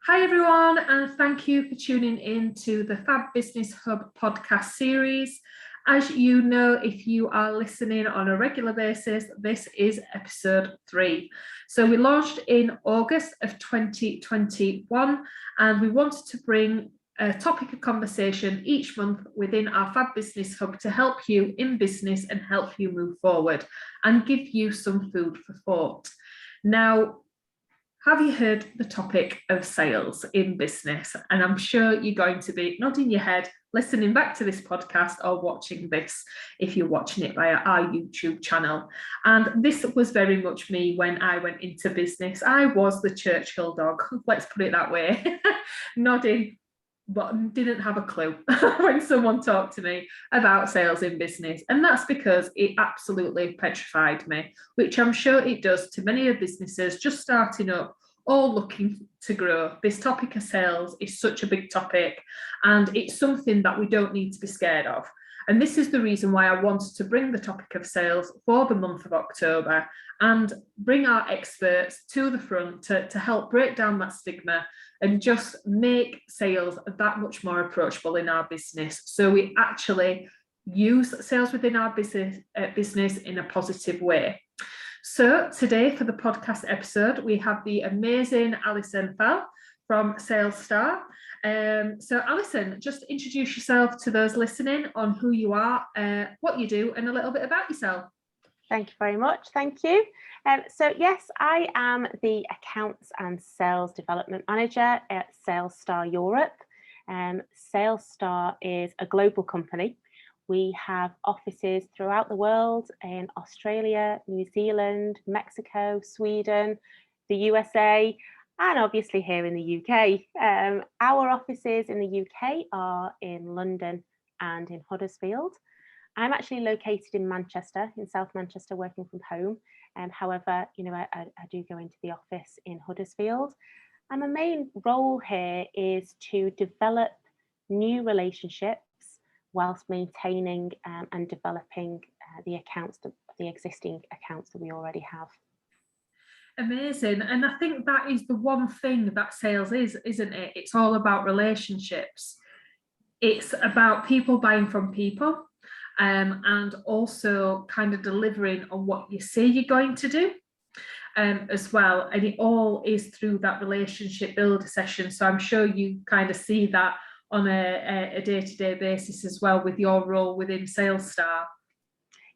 Hi everyone, and thank you for tuning in to the Fab Business Hub podcast series. As you know, if you are listening on a regular basis, this is episode 3. So we launched in August of 2021, and we wanted to bring a topic of conversation each month within our Fab Business Hub to help you in business and help you move forward and give you some food for thought. Now, have you heard the topic of sales in business? And I'm sure you're going to be nodding your head, listening back to this podcast or watching this if you're watching it via our YouTube channel. And this was very much me when I went into business. I was the Churchill dog, let's put it that way, nodding, but didn't have a clue when someone talked to me about sales in business. And that's because it absolutely petrified me, which I'm sure it does to many of businesses just starting up or looking to grow. This topic of sales is such a big topic, and it's something that we don't need to be scared of. And this is the reason why I wanted to bring the topic of sales for the month of October and bring our experts to the front to help break down that stigma and just make sales that much more approachable in our business. So we actually use sales within our business in a positive way. So today for the podcast episode, we have the amazing Alison Fell from Sales Star. So Alison, just introduce yourself to those listening on who you are, what you do, and a little bit about yourself. Thank you very much. Thank you. So yes, I am the Accounts and Sales Development Manager at Sales Star Europe. Sales Star is a global company. We have offices throughout the world in Australia, New Zealand, Mexico, Sweden, the USA, and obviously here in the UK. Our offices in the UK are in London and in Huddersfield. I'm actually located in Manchester, in South Manchester, working from home. However, I do go into the office in Huddersfield. And my main role here is to develop new relationships whilst maintaining and developing the existing accounts that we already have. Amazing. And I think that is the one thing that sales is, isn't it? It's all about relationships. It's about people buying from people. And also kind of delivering on what you say you're going to do as well. And it all is through that relationship builder session. So I'm sure you kind of see that on a day-to-day basis as well with your role within Sales Star.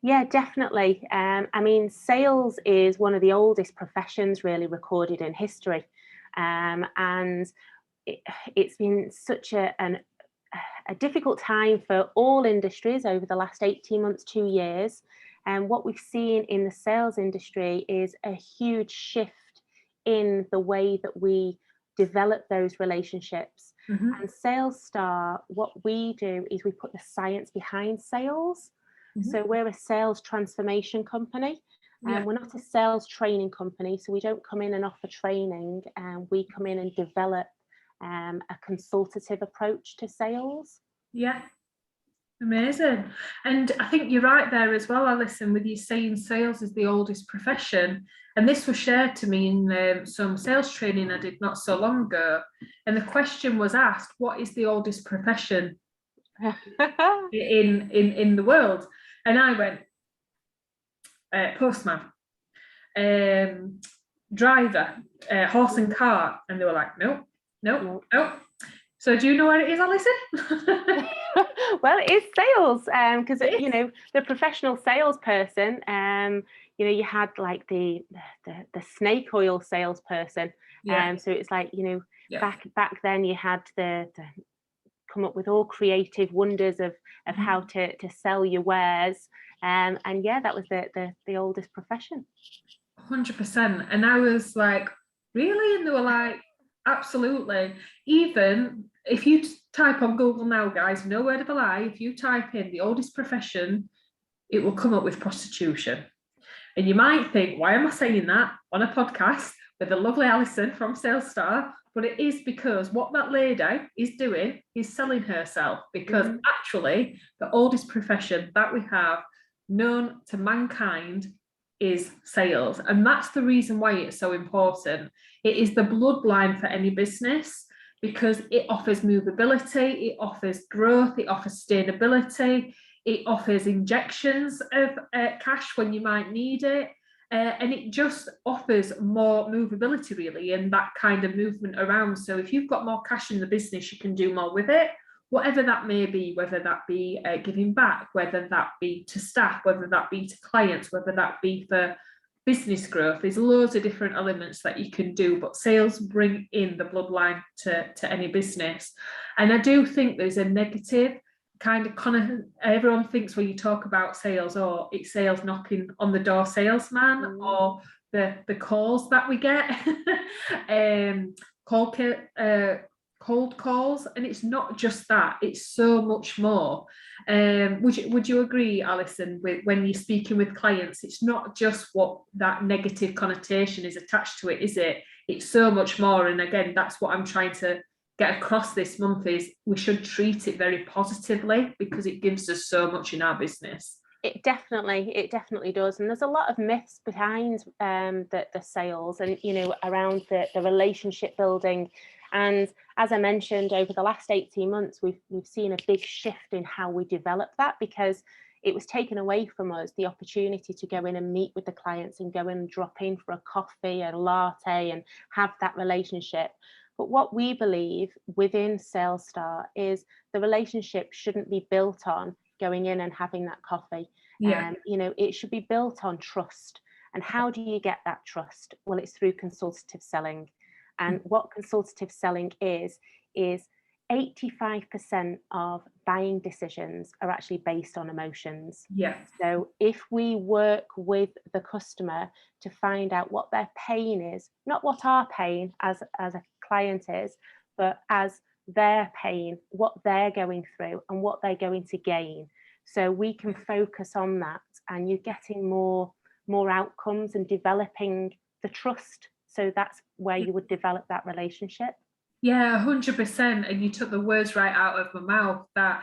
Yeah, definitely. I mean, sales is one of the oldest professions really recorded in history. And it's been such a difficult time for all industries over the last 18 months, 2 years. And what we've seen in the sales industry is a huge shift in the way that we develop those relationships. Mm-hmm. And Sales Star, what we do is we put the science behind sales. Mm-hmm. So we're a sales transformation company. And we're not a sales training company. So we don't come in and offer training, and we come in and develop a consultative approach to sales. Yeah, amazing. And I think you're right there as well, Alison, with you saying sales is the oldest profession. And this was shared to me in some sales training I did not so long ago. And the question was asked, what is the oldest profession in the world? And I went, postman, driver, horse and cart. And they were like, no. So do you know what it is, Alison? Well, it is sales, because the professional salesperson, you had like the snake oil salesperson. So it's like, back then you had the come up with all creative wonders of how to sell your wares. And that was the oldest profession. 100%. And I was like, really? And they were like, absolutely. Even if you type on Google now, guys, no word of a lie, if you type in the oldest profession, it will come up with prostitution. And you might think, why am I saying that on a podcast with the lovely Alison from Sales Star? But it is because what that lady is doing is selling herself, because actually the oldest profession that we have known to mankind is sales. And that's the reason why it's so important. It is the bloodline for any business, because it offers movability, it offers growth, it offers sustainability, it offers injections of cash when you might need it. And it just offers more movability, really, and that kind of movement around. So if you've got more cash in the business, you can do more with it, whatever that may be, whether that be giving back, whether that be to staff, whether that be to clients, whether that be for business growth. There's loads of different elements that you can do, but sales bring in the bloodline to any business. And I do think there's a negative kind of everyone thinks when you talk about sales, oh, it's sales knocking on the door salesman, or the calls that we get, cold calls, and it's not just that, it's so much more. Would you agree, Alison, with when you're speaking with clients, it's not just what that negative connotation is attached to it, is it? It's so much more. And again, that's what I'm trying to get across this month, is we should treat it very positively, because it gives us so much in our business. It definitely does. And there's a lot of myths behind the sales, and around the relationship building. And as I mentioned, over the last 18 months, we've seen a big shift in how we develop that, because it was taken away from us, the opportunity to go in and meet with the clients and go in and drop in for a coffee, a latte, and have that relationship. But what we believe within SalesStar is the relationship shouldn't be built on going in and having that coffee. It should be built on trust. And how do you get that trust? Well, it's through consultative selling. And what consultative selling is 85% of buying decisions are actually based on emotions. Yeah. So if we work with the customer to find out what their pain is, not what our pain as a client is, but as their pain, what they're going through and what they're going to gain. So we can focus on that, and you're getting more outcomes and developing the trust. So that's where you would develop that relationship. Yeah, 100%. And you took the words right out of my mouth. That,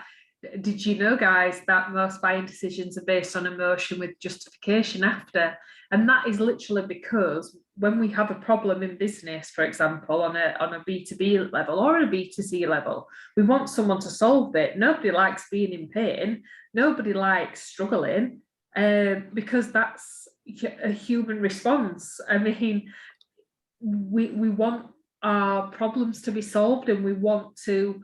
did you know, guys, that most buying decisions are based on emotion with justification after? And that is literally because when we have a problem in business, for example, on a B2B level or a B2C level, we want someone to solve it. Nobody likes being in pain. Nobody likes struggling, because that's a human response. I mean, we want our problems to be solved, and we want to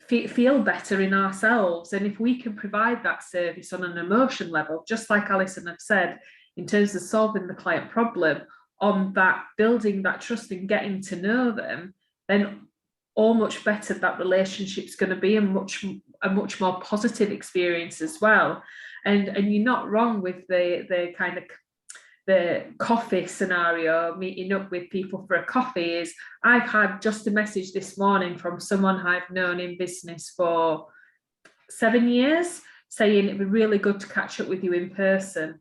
feel better in ourselves. And if we can provide that service on an emotion level, just like Alison had said, in terms of solving the client problem, on that building that trust and getting to know them, then all much better that relationship's going to be, a much more positive experience as well. And you're not wrong with the kind of the coffee scenario, meeting up with people for a coffee. Is I've had just a message this morning from someone I've known in business for 7 years, saying it'd be really good to catch up with you in person.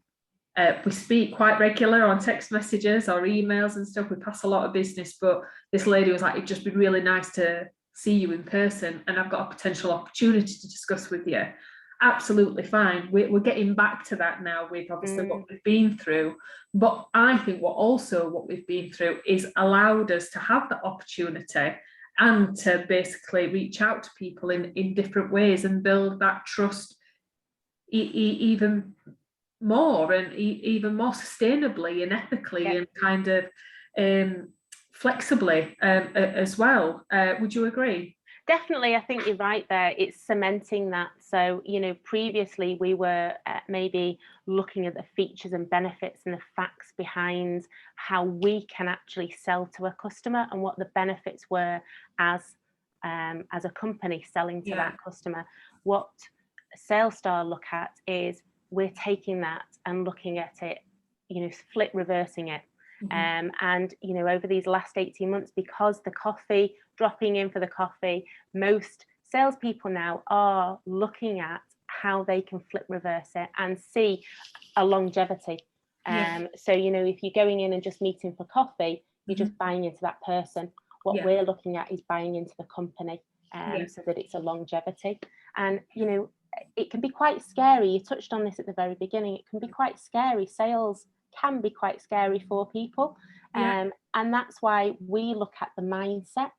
We speak quite regular on text messages or emails and stuff. We pass a lot of business, but this lady was like, it'd just be really nice to see you in person, and I've got a potential opportunity to discuss with you. Absolutely fine. We're getting back to that now with obviously what we've been through. But I think what we've been through is allowed us to have the opportunity and to basically reach out to people in different ways and build that trust even more, and even more sustainably and ethically, and kind of flexibly as well. Would you agree? Definitely, I think you're right there. It's cementing that. So, previously we were maybe looking at the features and benefits and the facts behind how we can actually sell to a customer and what the benefits were as a company selling to that customer. What SalesStar look at is we're taking that and looking at it, flip reversing it. And over these last 18 months, because dropping in for the coffee, most salespeople now are looking at how they can flip reverse it and see a longevity. So if you're going in and just meeting for coffee, you're just buying into that person. What we're looking at is buying into the company, so that it's a longevity. And it can be quite scary. You touched on this at the very beginning. It can be quite scary. Sales can be quite scary for people. And that's why we look at the mindset,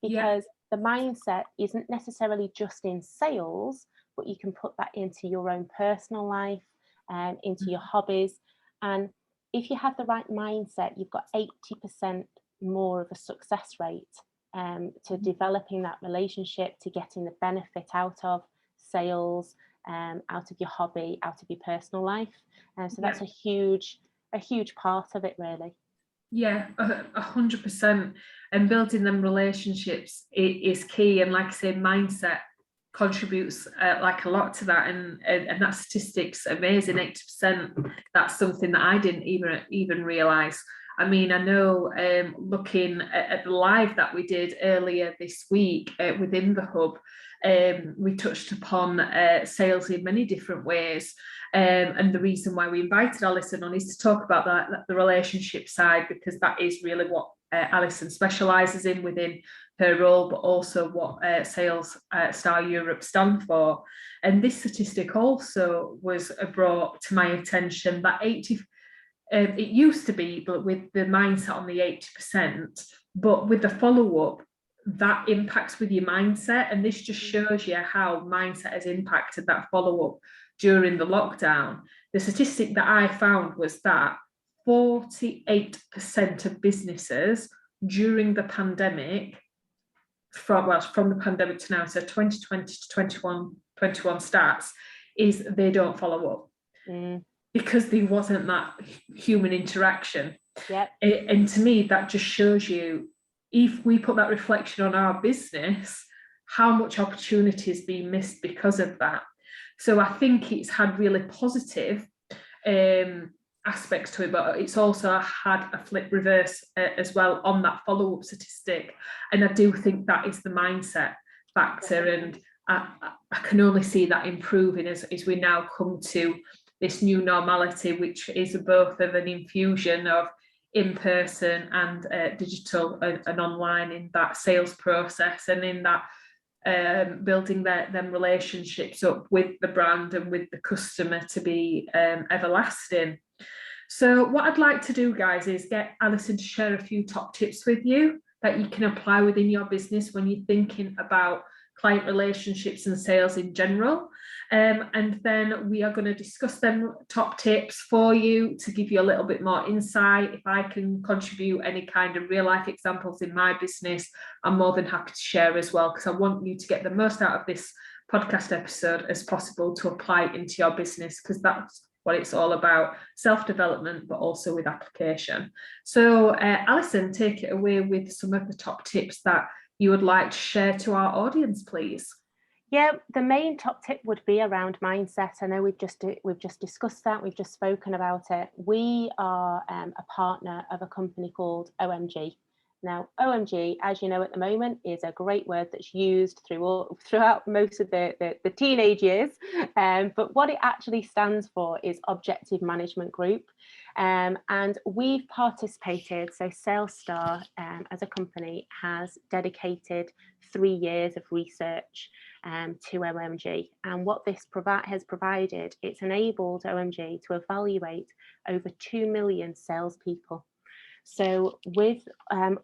because the mindset isn't necessarily just in sales, but you can put that into your own personal life and into your hobbies. And if you have the right mindset, you've got 80% more of a success rate to developing that relationship, to getting the benefit out of sales, out of your hobby, out of your personal life. And so that's a huge part of it, really. Yeah, 100%. And building them relationships is key. And like I say, mindset contributes like a lot to that. And that statistic's amazing, 80%. That's something that I didn't even realise. I mean, I know looking at the live that we did earlier this week within the hub, we touched upon sales in many different ways. And the reason why we invited Alison on is to talk about the relationship side, because that is really what Alison specialises in within her role, but also what Sales Star Europe stand for. And this statistic also was brought to my attention that it used to be, but with the mindset on the 80%, but with the follow-up, that impacts with your mindset. And this just shows you how mindset has impacted that follow-up during the lockdown. The statistic that I found was that 48% of businesses during the pandemic, from the pandemic to now, so 2020 to 21 stats, is they don't follow up. Because there wasn't that human interaction. And to me, that just shows you, if we put that reflection on our business, how much opportunity is being missed because of that. So I think it's had really positive aspects to it, but it's also had a flip reverse as well on that follow-up statistic. And I do think that is the mindset factor. And I can only see that improving as we now come to this new normality, which is both of an infusion of in-person and digital and online in that sales process, and in that building them relationships up with the brand and with the customer to be everlasting. So what I'd like to do, guys, is get Alison to share a few top tips with you that you can apply within your business when you're thinking about client relationships and sales in general. And then we are going to discuss them top tips for you to give you a little bit more insight. If I can contribute any kind of real life examples in my business, I'm more than happy to share as well, because I want you to get the most out of this podcast episode as possible to apply it into your business, because that's what it's all about, self-development, but also with application. So Alison, take it away with some of the top tips that you would like to share to our audience, please. Yeah, the main top tip would be around mindset. I know we've just discussed that, we've just spoken about it. We are a partner of a company called OMG. Now, OMG, as you know at the moment, is a great word that's used throughout most of the teenage years. But what it actually stands for is Objective Management Group. And we've participated, so SalesStar as a company has dedicated 3 years of research to OMG. And what this has provided, it's enabled OMG to evaluate over 2 million salespeople. So with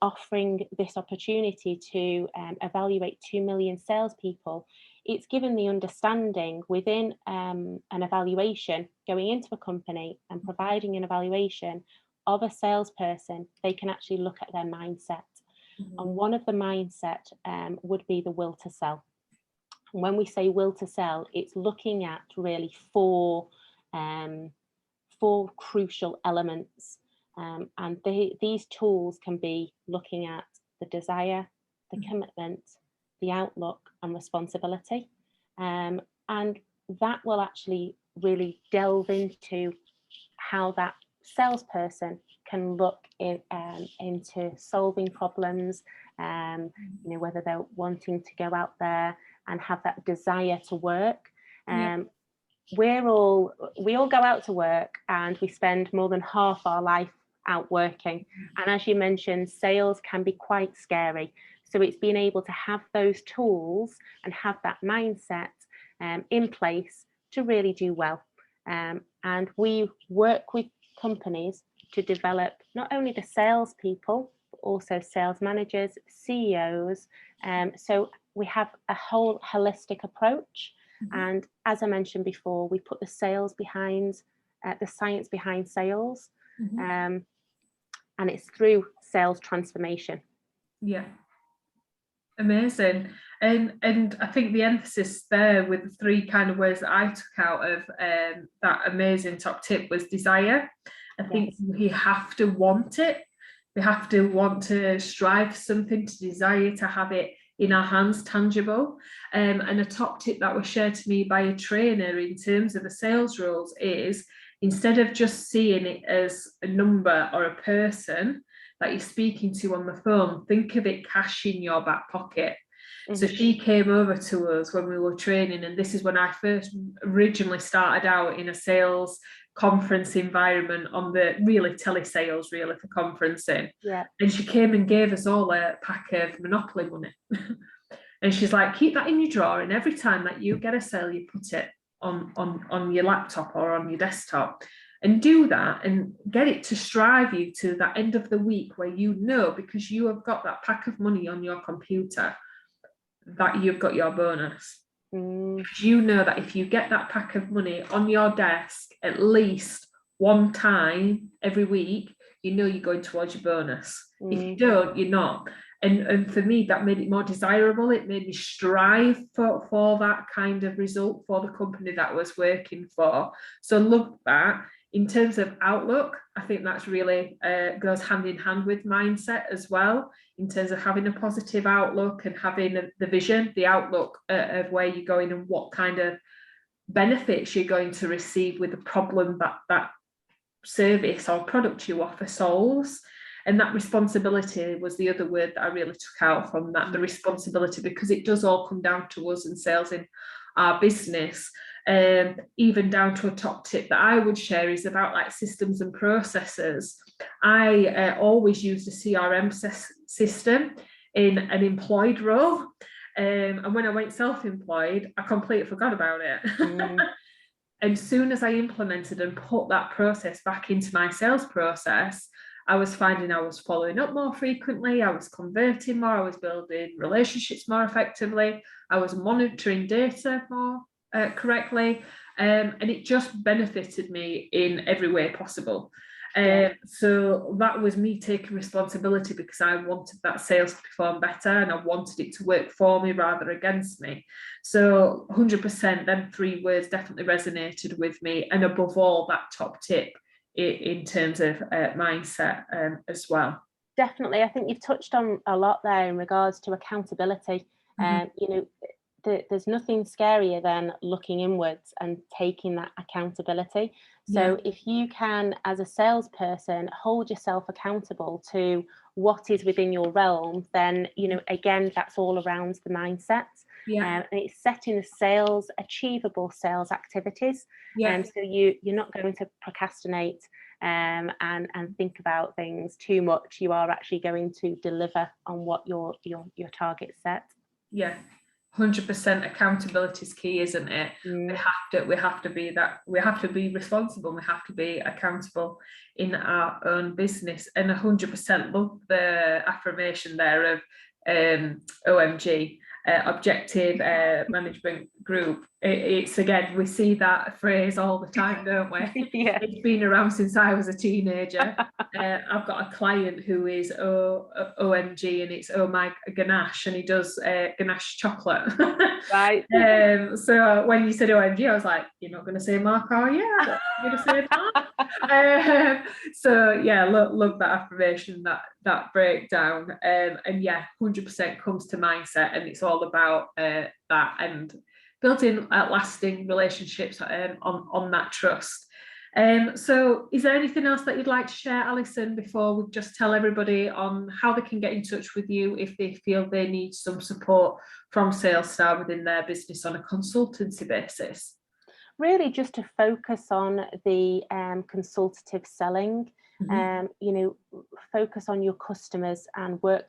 offering this opportunity to evaluate 2 million salespeople, it's given the understanding within an evaluation, going into a company and providing an evaluation of a salesperson, they can actually look at their mindset. And one of the mindset would be the will to sell. And when we say will to sell, it's looking at really four crucial elements. And these tools can be looking at the desire, the commitment, the outlook and responsibility. And that will actually really delve into how that salesperson can look into solving problems, whether they're wanting to go out there and have that desire to work. We all go out to work and we spend more than half our life out working. And as you mentioned, sales can be quite scary. So it's being able to have those tools and have that mindset in place to really do well. And we work with companies to develop not only the salespeople, but also sales managers, CEOs. So we have a whole holistic approach. And as I mentioned before, we put the sales behind, the science behind sales. And it's through sales transformation. Yeah. Amazing. And I think the emphasis there with the 3 kind of words that I took out of that amazing top tip was desire. I think we have to want it. We have to want to strive for something, to desire to have it in our hands, tangible. And a top tip that was shared to me by a trainer in terms of the sales roles is, instead of just seeing it as a number or a person that you're speaking to on the phone, think of it cash in your back pocket. So she came over to us when we were training, and this is when I first originally started out in a sales conference environment on the really telesales really for conferencing. And she came and gave us all a pack of Monopoly money. And she's like, keep that in your drawer, and every time that you get a sale, you put it on your laptop or on your desktop, and do that and get it to strive you to that end of the week where you know, because you have got that pack of money on your computer, that you've got your bonus. You know that if you get that pack of money on your desk at least one time every week, you know you're going towards your bonus. If you don't, you're not. And for me, that made it more desirable. It made me strive for that kind of result for the company that I was working for. So love that. In terms of outlook, I think that's really goes hand in hand with mindset as well, in terms of having a positive outlook and having the vision, the outlook of where you're going and what kind of benefits you're going to receive with the problem that service or product you offer solves. And that responsibility was the other word that I really took out from that, the responsibility, because it does all come down to us and sales in our business. Even down to a top tip that I would share is about like systems and processes. I always use the CRM system in an employed role. And when I went self-employed, I completely forgot about it. And as soon as I implemented and put that process back into my sales process, I was finding I was following up more frequently, I was converting more, I was building relationships more effectively, I was monitoring data more correctly, and it just benefited me in every way possible. So that was me taking responsibility, because I wanted that sales to perform better and I wanted it to work for me rather against me. So 100%, them 3 words definitely resonated with me, and above all, that top tip in terms of mindset as well. Definitely. I think you've touched on a lot there in regards to accountability. You know, there's nothing scarier than looking inwards and taking that accountability. So if you can, as a salesperson, hold yourself accountable to what is within your realm, then, you know, again, that's all around the mindset. And it's setting the sales, achievable sales activities. And so you're not going to procrastinate and think about things too much. You are actually going to deliver on what your target set. 100% accountability is key, isn't it? We have to be responsible, we have to be accountable in our own business. And 100% love the affirmation there of OMG, objective management group. It's again, we see that phrase all the time, don't we? It's been around since I was a teenager. I've got a client who is OMG, and it's oh my ganache, and he does ganache chocolate. Right. So when you said OMG, I was like, you're not going to say Mark, are you? You're going to say Mark? So yeah, love that affirmation, that breakdown. And yeah, 100% comes to mindset, and it's all about that and building lasting relationships on that trust. So is there anything else that you'd like to share, Alison, before we just tell everybody on how they can get in touch with you if they feel they need some support from SalesStar within their business on a consultancy basis? Really just to focus on the consultative selling, you know, focus on your customers and work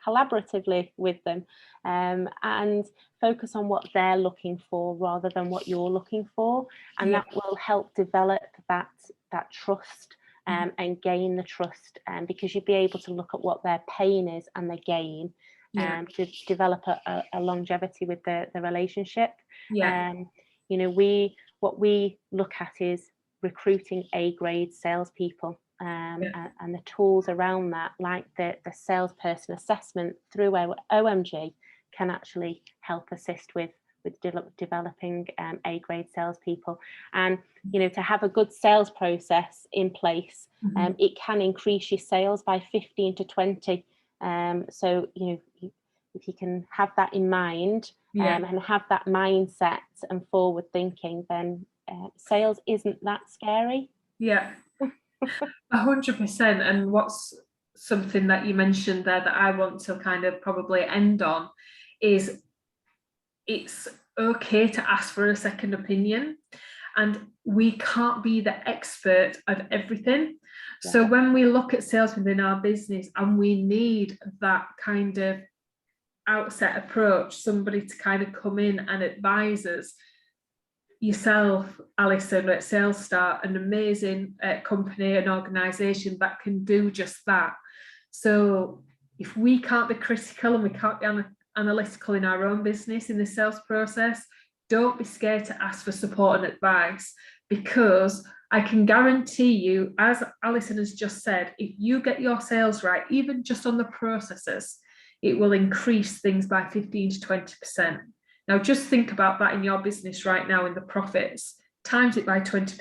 collaboratively with them, and focus on what they're looking for rather than what you're looking for, and that will help develop that trust, and gain the trust, because you'll be able to look at what their pain is and their gain, to develop a longevity with the relationship. You know, what we look at is recruiting A-grade salespeople, and the tools around that, like the salesperson assessment through OMG, can actually help assist with developing A-grade salespeople. And you know, to have a good sales process in place, it can increase your sales by 15 to 20. So you know, if you can have that in mind, and have that mindset and forward thinking, then sales isn't that scary. 100%. And what's something that you mentioned there that I want to kind of probably end on is it's okay to ask for a second opinion, and we can't be the expert of everything. So when we look at sales within our business and we need that kind of outset approach, somebody to kind of come in and advise us, yourself, Alison, at SalesStar, an amazing company and organisation that can do just that. So if we can't be critical and we can't be analytical in our own business in the sales process, don't be scared to ask for support and advice, because I can guarantee you, as Alison has just said, if you get your sales right, even just on the processes, it will increase things by 15 to 20%. Now, just think about that in your business right now in the profits, times it by 20.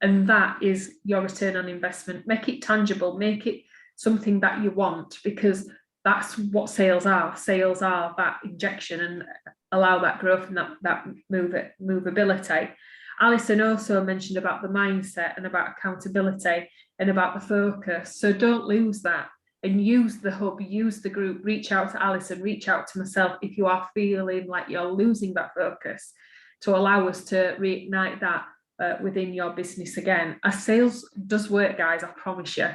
And that is your return on investment. Make it tangible, make it something that you want, because that's what sales are. Sales are that injection and allow that growth and that movability. Alison also mentioned about the mindset and about accountability and about the focus. So don't lose that. And use the hub, use the group, reach out to Alison, reach out to myself if you are feeling like you're losing that focus, to allow us to reignite that within your business again. As sales does work, guys, I promise you.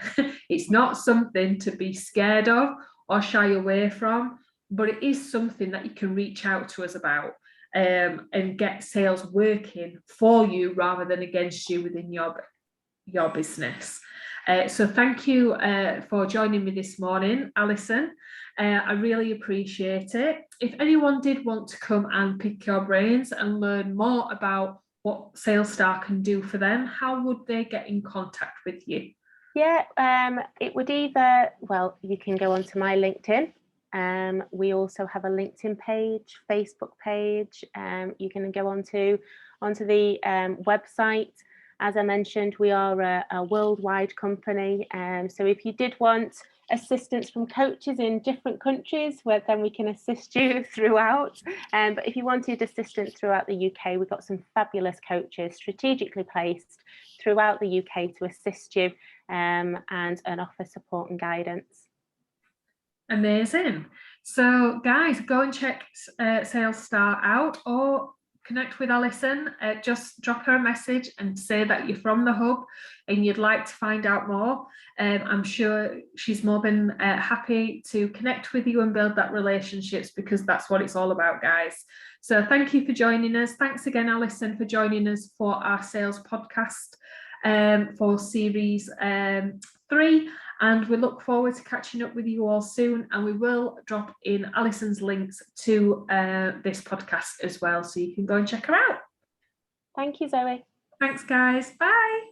It's not something to be scared of or shy away from, but it is something that you can reach out to us about, and get sales working for you rather than against you within your business. So thank you for joining me this morning, Alison. I really appreciate it. If anyone did want to come and pick your brains and learn more about what SalesStar can do for them, how would they get in contact with you? It would either, well, you can go onto my LinkedIn. We also have a LinkedIn page, Facebook page. You can go onto the website. As I mentioned, we are a worldwide company, so if you did want assistance from coaches in different countries, then we can assist you throughout. But if you wanted assistance throughout the UK, we've got some fabulous coaches strategically placed throughout the UK to assist you, and offer support and guidance. Amazing. So guys, go and check SalesStar out, or connect with Alison. Just drop her a message and say that you're from the hub and you'd like to find out more. I'm sure she's more than happy to connect with you and build that relationships, because that's what it's all about, guys. So thank you for joining us. Thanks again, Alison, for joining us for our sales podcast for series 3. And we look forward to catching up with you all soon. And we will drop in Alison's links to this podcast as well, so you can go and check her out. Thank you, Zoe. Thanks, guys. Bye.